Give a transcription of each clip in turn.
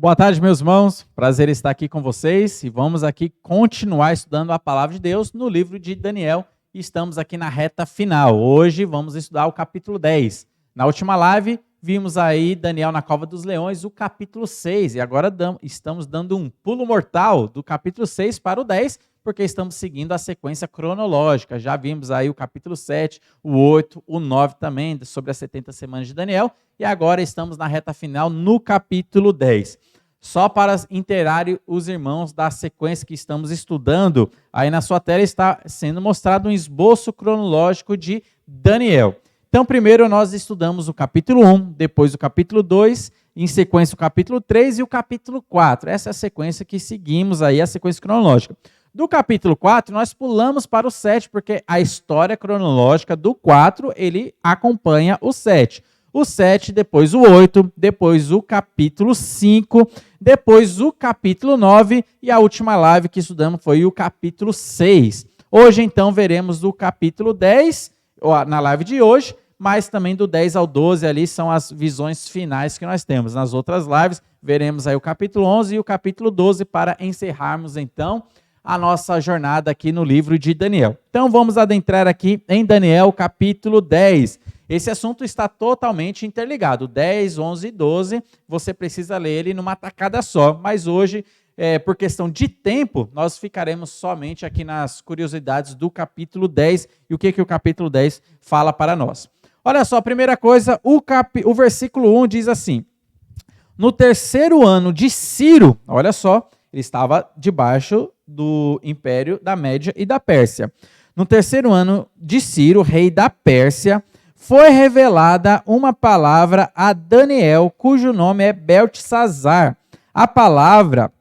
Boa tarde, meus irmãos. Prazer estar aqui com vocês e vamos aqui continuar estudando a palavra de Deus no livro de Daniel. Estamos aqui na reta final. Hoje vamos estudar o capítulo 10. Na última live, vimos aí Daniel na Cova dos Leões, o capítulo 6. E agora estamos dando um pulo mortal do capítulo 6 para o 10, porque estamos seguindo a sequência cronológica. Já vimos aí o capítulo 7, o 8, o 9 também, sobre as 70 semanas de Daniel. E agora estamos na reta final no capítulo 10. Só para inteirarem os irmãos da sequência que estamos estudando, aí na sua tela está sendo mostrado um esboço cronológico de Daniel. Então, primeiro nós estudamos o capítulo 1, depois o capítulo 2, em sequência o capítulo 3 e o capítulo 4. Essa é a sequência que seguimos aí, a sequência cronológica. Do capítulo 4, nós pulamos para o 7, porque a história cronológica do 4, ele acompanha o 7. O 7, depois o 8, depois o capítulo 5, depois o capítulo 9 e a última live que estudamos foi o capítulo 6. Hoje, então, veremos o capítulo 10, na live de hoje, mas também do 10 ao 12 ali são as visões finais que nós temos. Nas outras lives, veremos aí o capítulo 11 e o capítulo 12 para encerrarmos, então, a nossa jornada aqui no livro de Daniel. Então, vamos adentrar aqui em Daniel, capítulo 10. Esse assunto está totalmente interligado. 10, 11 e 12, você precisa ler ele numa tacada só. Mas hoje, por questão de tempo, nós ficaremos somente aqui nas curiosidades do capítulo 10 e o que o capítulo 10 fala para nós. Olha só, a primeira coisa, o versículo 1 diz assim: no terceiro ano de Ciro, olha só, ele estava debaixo do império da Média e da Pérsia. No terceiro ano de Ciro, rei da Pérsia, foi revelada uma palavra a Daniel, cujo nome é Beltesazar. A palavra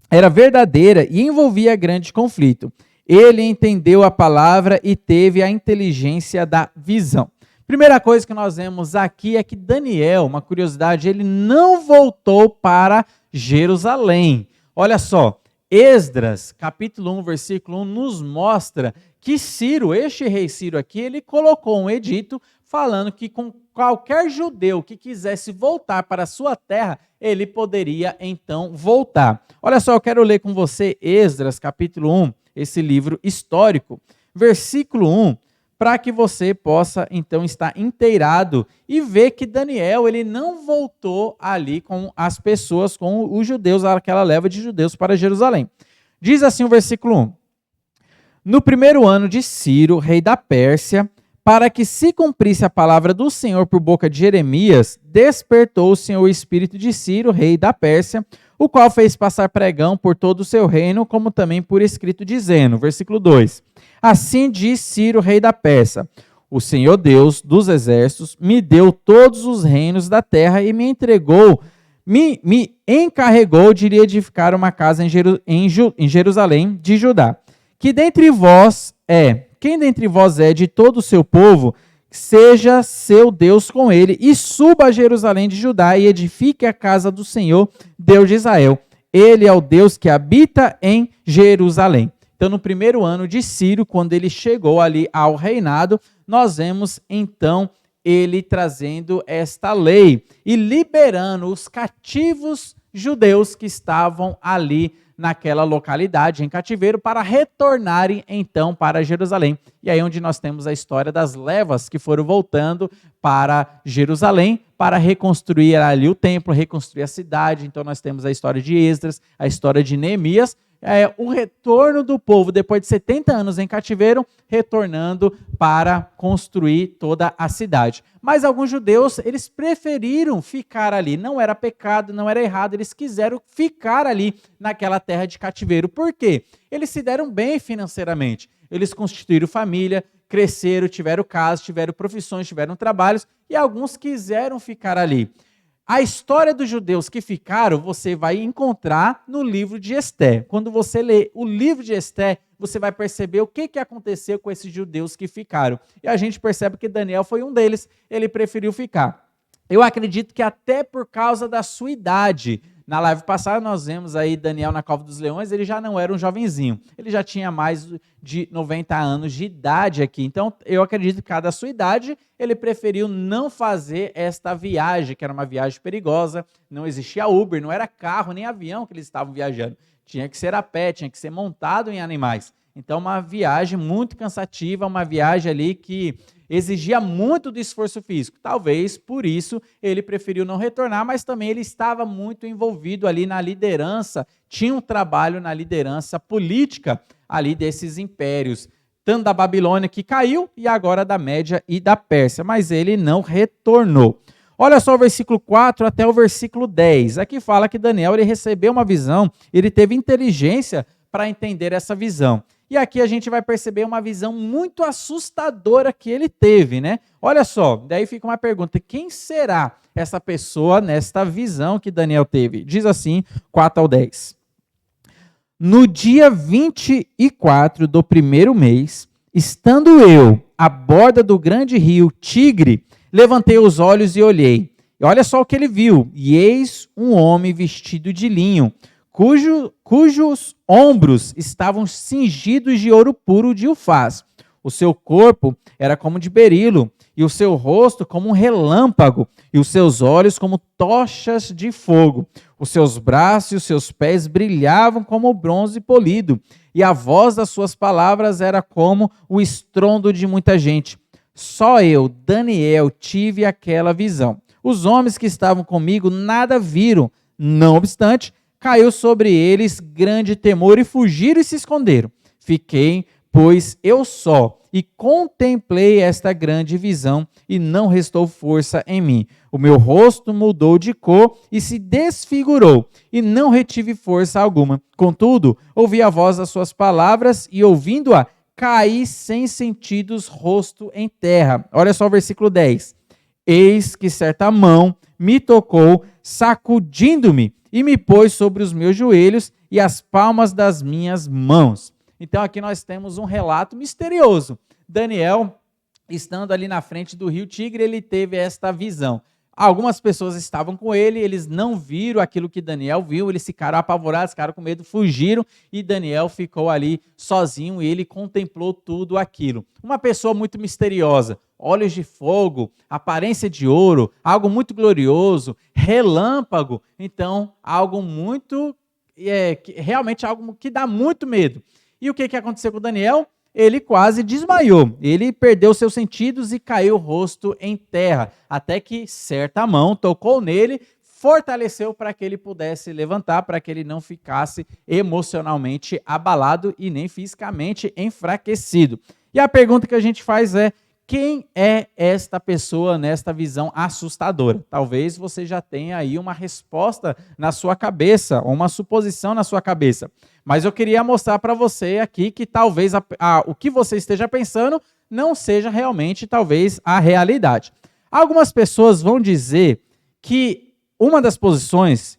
era verdadeira e envolvia grande conflito. Ele entendeu a palavra e teve a inteligência da visão. Primeira coisa que nós vemos aqui é que Daniel, uma curiosidade, ele não voltou para Jerusalém. Olha só, Esdras, capítulo 1, versículo 1, nos mostra que Ciro, este rei Ciro aqui, ele colocou um edito falando que com qualquer judeu que quisesse voltar para a sua terra, ele poderia então voltar. Olha só, eu quero ler com você Esdras, capítulo 1, esse livro histórico, versículo 1, para que você possa então estar inteirado e ver que Daniel, ele não voltou ali com as pessoas, com os judeus, aquela leva de judeus para Jerusalém. Diz assim o versículo 1. No primeiro ano de Ciro, rei da Pérsia, para que se cumprisse a palavra do Senhor por boca de Jeremias, despertou o Senhor o espírito de Ciro, rei da Pérsia, o qual fez passar pregão por todo o seu reino, como também por escrito, dizendo, versículo 2, assim diz Ciro, rei da Pérsia, o Senhor Deus dos exércitos me deu todos os reinos da terra e me encarregou de lhe edificar uma casa em Jerusalém de Judá. Quem dentre vós é de todo o seu povo, seja seu Deus com ele, e suba a Jerusalém de Judá e edifique a casa do Senhor, Deus de Israel. Ele é o Deus que habita em Jerusalém. Então, no primeiro ano de Ciro, quando ele chegou ali ao reinado, nós vemos, então, ele trazendo esta lei e liberando os cativos judeus que estavam ali naquela localidade, em cativeiro, para retornarem, então, para Jerusalém. E aí onde nós temos a história das levas que foram voltando para Jerusalém, para reconstruir ali o templo, reconstruir a cidade. Então, nós temos a história de Esdras, a história de Neemias, o retorno do povo, depois de 70 anos em cativeiro, retornando para construir toda a cidade. Mas alguns judeus, eles preferiram ficar ali. Não era pecado, não era errado, eles quiseram ficar ali naquela terra de cativeiro. Por quê? Eles se deram bem financeiramente. Eles constituíram família, cresceram, tiveram casa, tiveram profissões, tiveram trabalhos, e alguns quiseram ficar ali. A história dos judeus que ficaram, você vai encontrar no livro de Esté. Quando você lê o livro de Esté, você vai perceber o que aconteceu com esses judeus que ficaram. E a gente percebe que Daniel foi um deles, ele preferiu ficar. Eu acredito que até por causa da sua idade, Na live passada nós vemos aí Daniel na cova dos leões, ele já não era um jovenzinho, ele já tinha mais de 90 anos de idade aqui. Então eu acredito que cada sua idade ele preferiu não fazer esta viagem, que era uma viagem perigosa, não existia Uber, não era carro nem avião que eles estavam viajando, tinha que ser a pé, tinha que ser montado em animais. Então uma viagem muito cansativa, uma viagem ali que exigia muito do esforço físico. Talvez por isso ele preferiu não retornar, mas também ele estava muito envolvido ali na liderança, tinha um trabalho na liderança política ali desses impérios, tanto da Babilônia que caiu e agora da Média e da Pérsia, mas ele não retornou. Olha só o versículo 4 até o versículo 10. Aqui fala que Daniel ele recebeu uma visão, ele teve inteligência para entender essa visão. E aqui a gente vai perceber uma visão muito assustadora que ele teve, né? Olha só, daí fica uma pergunta: quem será essa pessoa nesta visão que Daniel teve? Diz assim, 4 ao 10. No dia 24 do primeiro mês, estando eu à borda do grande rio Tigre, levantei os olhos e olhei. E olha só o que ele viu. E eis um homem vestido de linho, cujos ombros estavam cingidos de ouro puro de Ufaz. O seu corpo era como de berilo, e o seu rosto como um relâmpago, e os seus olhos como tochas de fogo. Os seus braços e os seus pés brilhavam como bronze polido, e a voz das suas palavras era como o estrondo de muita gente. Só eu, Daniel, tive aquela visão. Os homens que estavam comigo nada viram. Não obstante, caiu sobre eles grande temor e fugiram e se esconderam. Fiquei, pois, eu só, e contemplei esta grande visão, e não restou força em mim. O meu rosto mudou de cor e se desfigurou, e não retive força alguma. Contudo, ouvi a voz das suas palavras, e ouvindo-a, caí sem sentidos, rosto em terra. Olha só o versículo 10. Eis que certa mão me tocou, sacudindo-me, e me pôs sobre os meus joelhos e as palmas das minhas mãos. Então aqui nós temos um relato misterioso. Daniel, estando ali na frente do rio Tigre, ele teve esta visão. Algumas pessoas estavam com ele, eles não viram aquilo que Daniel viu, eles ficaram apavorados, ficaram com medo, fugiram, e Daniel ficou ali sozinho e ele contemplou tudo aquilo. Uma pessoa muito misteriosa, olhos de fogo, aparência de ouro, algo muito glorioso, relâmpago, então algo muito, realmente algo que dá muito medo. E o que aconteceu com Daniel? Ele quase desmaiou, ele perdeu seus sentidos e caiu o rosto em terra, até que certa mão tocou nele, fortaleceu para que ele pudesse levantar, para que ele não ficasse emocionalmente abalado e nem fisicamente enfraquecido. E a pergunta que a gente faz é: quem é esta pessoa nesta visão assustadora? Talvez você já tenha aí uma resposta na sua cabeça, ou uma suposição na sua cabeça. Mas eu queria mostrar para você aqui que talvez o que você esteja pensando não seja realmente, talvez, a realidade. Algumas pessoas vão dizer que uma das posições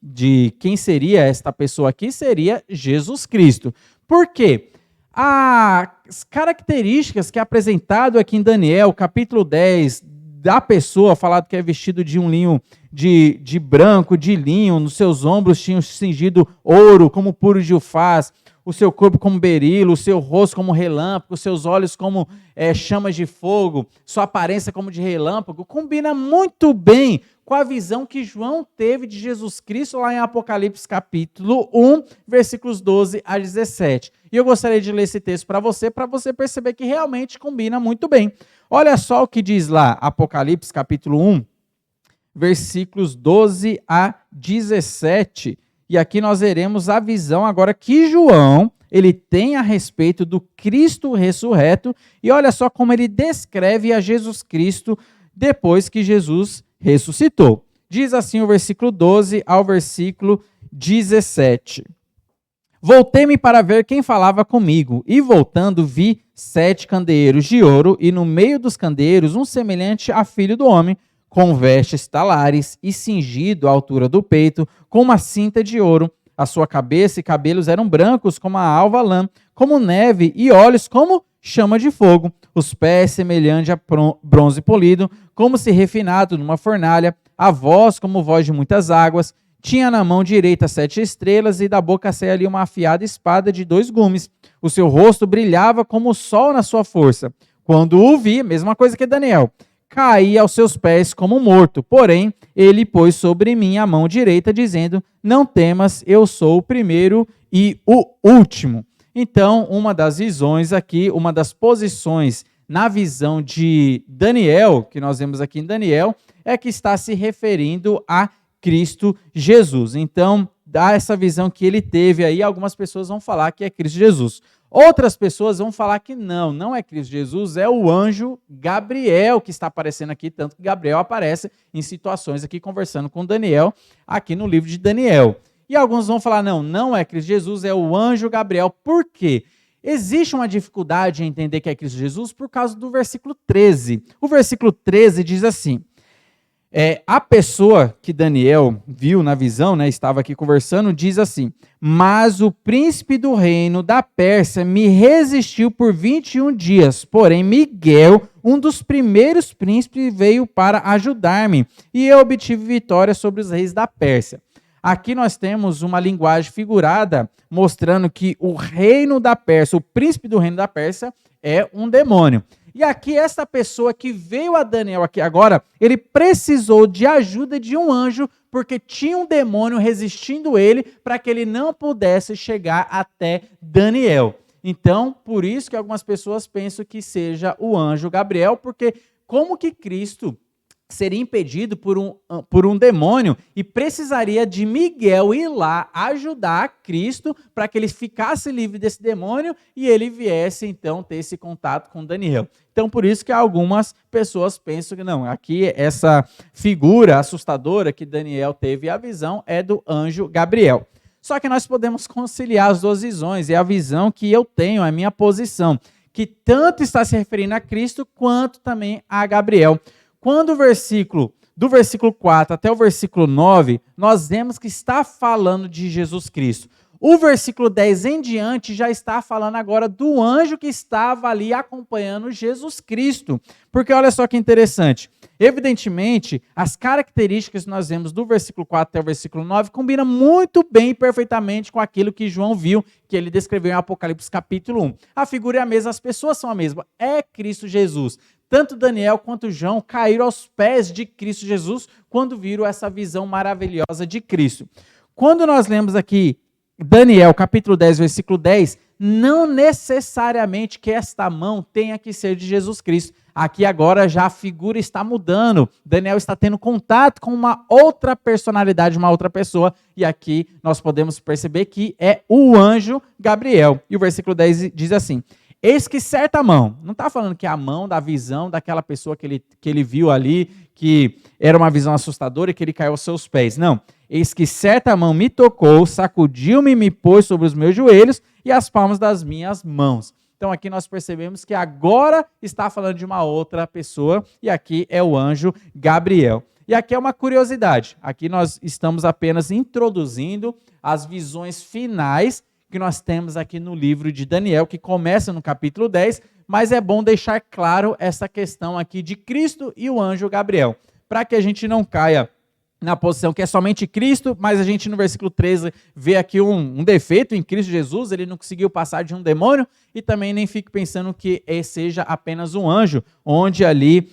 de quem seria esta pessoa aqui seria Jesus Cristo. Por quê? As características que é apresentado aqui em Daniel, capítulo 10, da pessoa, falado que é vestido de um linho de branco, de linho, nos seus ombros tinham cingido ouro, como puro de Ufaz, o seu corpo como berilo, o seu rosto como relâmpago, os seus olhos como chamas de fogo, sua aparência como de relâmpago, combina muito bem com a visão que João teve de Jesus Cristo lá em Apocalipse capítulo 1, versículos 12 a 17. E eu gostaria de ler esse texto para você perceber que realmente combina muito bem. Olha só o que diz lá, Apocalipse capítulo 1, versículos 12 a 17. E aqui nós veremos a visão agora que João, ele tem a respeito do Cristo ressurreto. E olha só como ele descreve a Jesus Cristo depois que Jesus ressuscitou. Diz assim o versículo 12 ao versículo 17. Voltei-me para ver quem falava comigo, e voltando vi 7 candeeiros de ouro, e no meio dos candeeiros um semelhante a filho do homem, com vestes talares e cingido à altura do peito, com uma cinta de ouro. A sua cabeça e cabelos eram brancos como a alva lã, como neve, e olhos como chama de fogo. Os pés semelhante a bronze polido, como se refinado numa fornalha. A voz como voz de muitas águas. Tinha na mão direita 7 estrelas e da boca saía ali uma afiada espada de 2 gumes. O seu rosto brilhava como o sol na sua força. Quando o vi, mesma coisa que Daniel, caí aos seus pés como morto. Porém, ele pôs sobre mim a mão direita, dizendo: não temas, eu sou o primeiro e o último. Então, uma das visões aqui, uma das posições na visão de Daniel, que nós vemos aqui em Daniel, é que está se referindo a Cristo Jesus. Então, dá essa visão que ele teve aí, algumas pessoas vão falar que é Cristo Jesus. Outras pessoas vão falar que não é Cristo Jesus, é o anjo Gabriel que está aparecendo aqui, tanto que Gabriel aparece em situações aqui conversando com Daniel, aqui no livro de Daniel. E alguns vão falar, não é Cristo Jesus, é o anjo Gabriel. Por quê? Existe uma dificuldade em entender que é Cristo Jesus por causa do versículo 13. O versículo 13 diz assim: a pessoa que Daniel viu na visão, estava aqui conversando, diz assim: mas o príncipe do reino da Pérsia me resistiu por 21 dias, porém Miguel, um dos primeiros príncipes, veio para ajudar-me, e eu obtive vitória sobre os reis da Pérsia. Aqui nós temos uma linguagem figurada, mostrando que o reino da Pérsia, o príncipe do reino da Pérsia, é um demônio. E aqui essa pessoa que veio a Daniel aqui agora, ele precisou de ajuda de um anjo, porque tinha um demônio resistindo ele, para que ele não pudesse chegar até Daniel. Então, por isso que algumas pessoas pensam que seja o anjo Gabriel, porque como que Cristo seria impedido por um demônio e precisaria de Miguel ir lá ajudar Cristo para que ele ficasse livre desse demônio e ele viesse então ter esse contato com Daniel. Então por isso que algumas pessoas pensam que não, aqui essa figura assustadora que Daniel teve a visão é do anjo Gabriel. Só que nós podemos conciliar as duas visões, é a visão que eu tenho, a minha posição, que tanto está se referindo a Cristo quanto também a Gabriel. Quando do versículo 4 até o versículo 9, nós vemos que está falando de Jesus Cristo. O versículo 10 em diante já está falando agora do anjo que estava ali acompanhando Jesus Cristo. Porque olha só que interessante. Evidentemente, as características que nós vemos do versículo 4 até o versículo 9 combinam muito bem e perfeitamente com aquilo que João viu, que ele descreveu em Apocalipse capítulo 1. A figura é a mesma, as pessoas são a mesma. É Cristo Jesus. Tanto Daniel quanto João caíram aos pés de Cristo Jesus quando viram essa visão maravilhosa de Cristo. Quando nós lemos aqui Daniel, capítulo 10, versículo 10, não necessariamente que esta mão tenha que ser de Jesus Cristo. Aqui agora já a figura está mudando. Daniel está tendo contato com uma outra personalidade, uma outra pessoa. E aqui nós podemos perceber que é o anjo Gabriel. E o versículo 10 diz assim: eis que certa mão, não está falando que é a mão da visão daquela pessoa que ele viu ali, que era uma visão assustadora e que ele caiu aos seus pés. Não. Eis que certa mão me tocou, sacudiu-me e me pôs sobre os meus joelhos e as palmas das minhas mãos. Então aqui nós percebemos que agora está falando de uma outra pessoa e aqui é o anjo Gabriel. E aqui é uma curiosidade. Aqui nós estamos apenas introduzindo as visões finais que nós temos aqui no livro de Daniel, que começa no capítulo 10, mas é bom deixar claro essa questão aqui de Cristo e o anjo Gabriel, para que a gente não caia na posição que é somente Cristo, mas a gente no versículo 13 vê aqui um defeito em Cristo Jesus, ele não conseguiu passar de um demônio, e também nem fique pensando que seja apenas um anjo, onde ali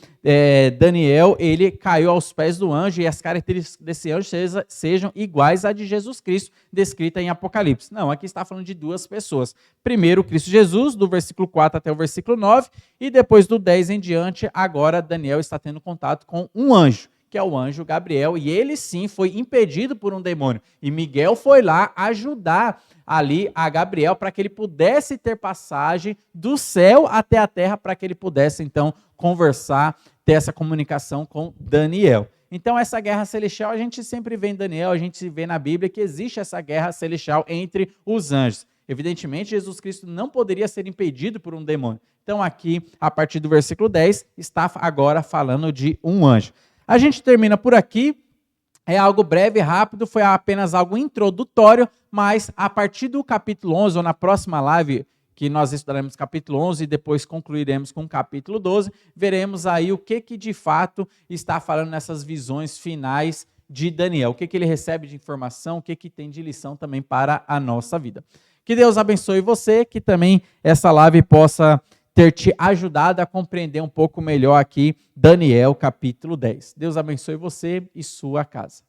Daniel, ele caiu aos pés do anjo, e as características desse anjo sejam iguais à de Jesus Cristo, descrita em Apocalipse. Não, aqui está falando de duas pessoas. Primeiro, Cristo Jesus, do versículo 4 até o versículo 9, e depois do 10 em diante, agora Daniel está tendo contato com um anjo, que é o anjo Gabriel, e ele sim foi impedido por um demônio. E Miguel foi lá ajudar ali a Gabriel para que ele pudesse ter passagem do céu até a terra, para que ele pudesse então conversar, ter essa comunicação com Daniel. Então essa guerra celestial a gente sempre vê em Daniel, a gente vê na Bíblia que existe essa guerra celestial entre os anjos. Evidentemente, Jesus Cristo não poderia ser impedido por um demônio. Então aqui, a partir do versículo 10, está agora falando de um anjo. A gente termina por aqui, é algo breve, rápido, foi apenas algo introdutório, mas a partir do capítulo 11, ou na próxima live, que nós estudaremos capítulo 11 e depois concluiremos com o capítulo 12, veremos aí o que de fato está falando nessas visões finais de Daniel, o que ele recebe de informação, o que tem de lição também para a nossa vida. Que Deus abençoe você, que também essa live possa ter te ajudado a compreender um pouco melhor aqui Daniel capítulo 10. Deus abençoe você e sua casa.